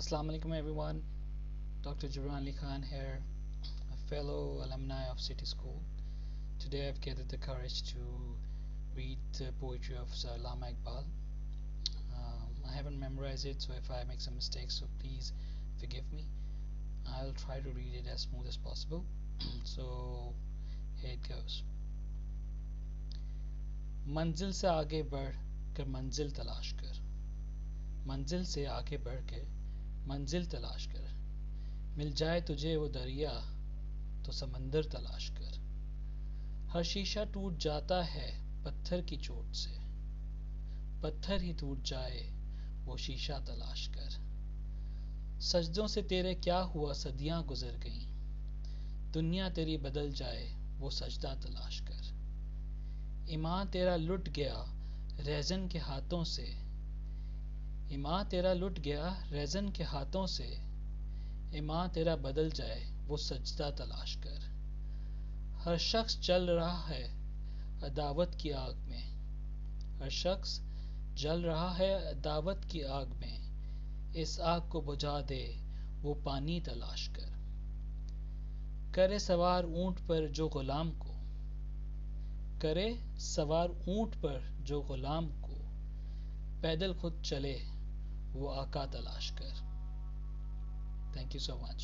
Assalamu alaikum everyone. Dr. Jibran Ali Khan here, a fellow alumni of City School. Today I've gathered the courage to read the poetry of Sir Allama Iqbal. I haven't memorized it, so if I make some mistakes, so please forgive me. I'll try to read it as smooth as possible. So here it goes. मंजिल से आगे बढ़ कर मंजिल तलाश कर, मंजिल से आगे बढ़ के मंजिल तलाश कर, मिल जाए तुझे वो दरिया तो समंदर तलाश कर। हर शीशा टूट जाता है पत्थर की चोट से, पत्थर ही टूट जाए वो शीशा तलाश कर। सजदों से तेरे क्या हुआ सदियां गुजर गईं, दुनिया तेरी बदल जाए वो सजदा तलाश कर। ईमान तेरा लुट गया रेज़न के हाथों से, ईमान तेरा लुट गया रेज़न के हाथों से, ईमान तेरा बदल जाए वो सजदा तलाश कर। हर शख्स जल रहा है अदावत की आग में, हर शख्स जल रहा है अदावत की आग में, इस आग को बुझा दे वो पानी तलाश कर। करे सवार ऊंट पर जो गुलाम को, करे सवार ऊंट पर जो गुलाम को, पैदल खुद चले वो आका तलाश कर। Thank you so much.